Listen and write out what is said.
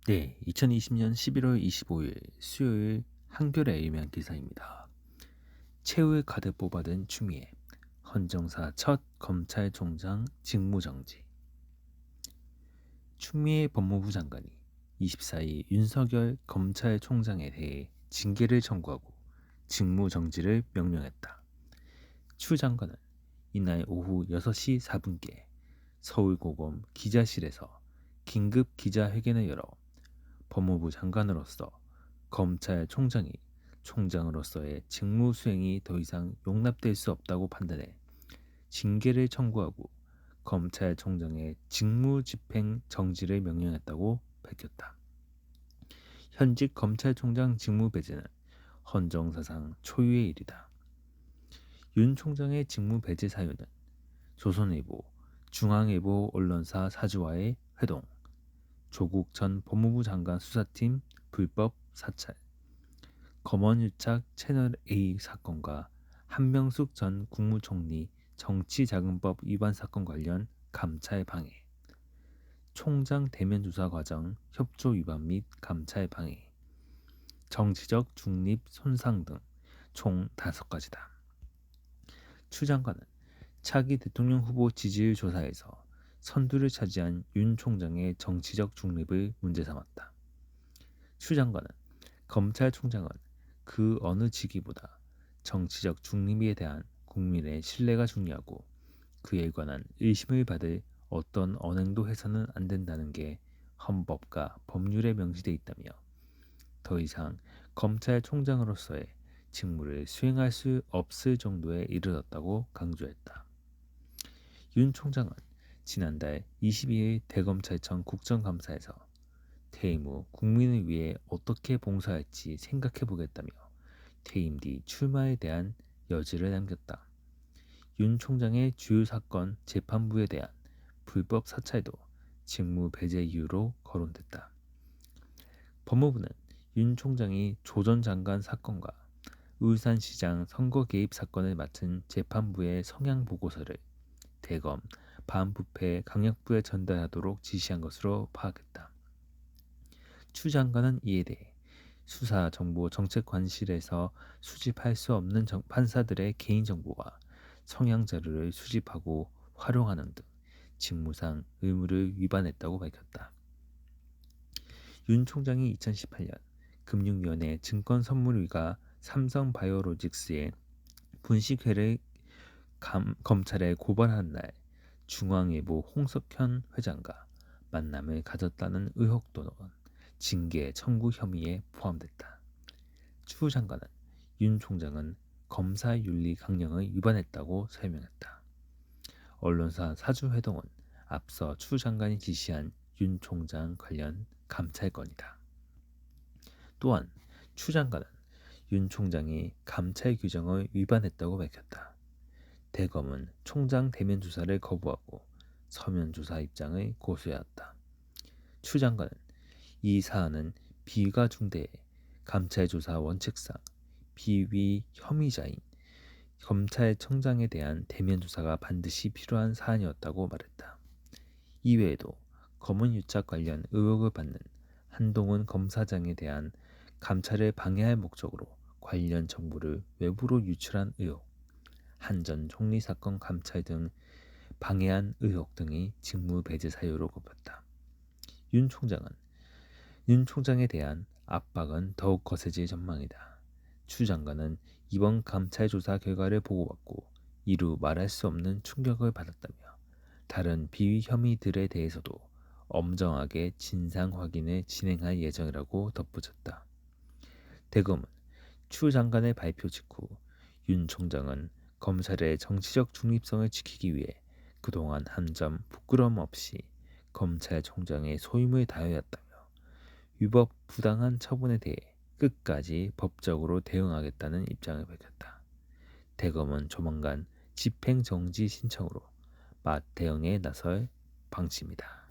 네, 2020년 11월 25일 수요일 한겨레 일면 기사입니다. 최후의 카드 뽑아든 추미애, 헌정사 첫 검찰총장 직무정지. 추미애 법무부 장관이 24일 윤석열 검찰총장에 대해 징계를 청구하고 직무정지를 명령했다. 추 장관은 이날 오후 6시 4분께 서울고검 기자실에서 긴급 기자회견을 열어 법무부 장관으로서 검찰총장이 총장으로서의 직무 수행이 더 이상 용납될 수 없다고 판단해 징계를 청구하고 검찰총장의 직무 집행 정지를 명령했다고 밝혔다. 현직 검찰총장 직무 배제는 헌정사상 초유의 일이다. 윤 총장의 직무 배제 사유는 조선일보, 중앙일보 언론사 사주와의 회동, 조국 전 법무부 장관 수사팀 불법 사찰, 검언유착 채널A 사건과 한명숙 전 국무총리 정치자금법 위반 사건 관련 감찰 방해, 총장 대면 조사 과정 협조 위반 및 감찰 방해, 정치적 중립 손상 등 총 5가지다. 추 장관은 차기 대통령 후보 지지율 조사에서 선두를 차지한 윤 총장의 정치적 중립을 문제 삼았다. 추 장관은 검찰총장은 그 어느 직위보다 정치적 중립에 대한 국민의 신뢰가 중요하고 그에 관한 의심을 받을 어떤 언행도 해서는 안 된다는 게 헌법과 법률에 명시돼 있다며 더 이상 검찰총장으로서의 직무를 수행할 수 없을 정도에 이르렀다고 강조했다. 윤 총장은 지난달 22일 대검찰청 국정감사에서 퇴임 후 국민을 위해 어떻게 봉사할지 생각해 보겠다며 퇴임 뒤 출마에 대한 여지를 남겼다. 윤 총장의 주요 사건 재판부에 대한 불법 사찰도 직무 배제 이유로 거론됐다. 법무부는 윤 총장이 조 전 장관 사건과 울산시장 선거 개입 사건을 맡은 재판부의 성향 보고서를 대검 반부패 강력부에 전달하도록 지시한 것으로 파악했다. 추 장관은 이에 대해 수사정보정책관실에서 수집할 수 없는 판사들의 개인정보와 성향 자료를 수집하고 활용하는 등 직무상 의무를 위반했다고 밝혔다. 윤 총장이 2018년 금융위원회 증권선물위가 삼성바이오로직스의 분식회를 검찰에 고발한 날 중앙일보 홍석현 회장과 만남을 가졌다는 의혹 또는 징계 청구 혐의에 포함됐다. 추 장관은 윤 총장은 검사윤리 강령을 위반했다고 설명했다. 언론사 사주회동은 앞서 추 장관이 지시한 윤 총장 관련 감찰건이다. 또한 추 장관은 윤 총장이 감찰 규정을 위반했다고 밝혔다. 대검은 총장 대면 조사를 거부하고 서면 조사 입장을 고수해왔다. 추 장관은 이 사안은 비위가 중대해 감찰 조사 원칙상 비위 혐의자인 검찰청장에 대한 대면 조사가 반드시 필요한 사안이었다고 말했다. 이외에도 검언유착 관련 의혹을 받는 한동훈 검사장에 대한 감찰을 방해할 목적으로 관련 정보를 외부로 유출한 의혹, 한 전 총리 사건 감찰 등 방해한 의혹 등이 직무 배제 사유로 꼽혔다. 윤 총장에 대한 압박은 더욱 거세질 전망이다. 추 장관은 이번 감찰 조사 결과를 보고받고 이루 말할 수 없는 충격을 받았다며 다른 비위 혐의들에 대해서도 엄정하게 진상 확인을 진행할 예정이라고 덧붙였다. 대검은 추 장관의 발표 직후 윤 총장은 검찰의 정치적 중립성을 지키기 위해 그동안 한 점 부끄러움 없이 검찰총장의 소임을 다하였다며 위법 부당한 처분에 대해 끝까지 법적으로 대응하겠다는 입장을 밝혔다. 대검은 조만간 집행정지 신청으로 맞대응에 나설 방침이다.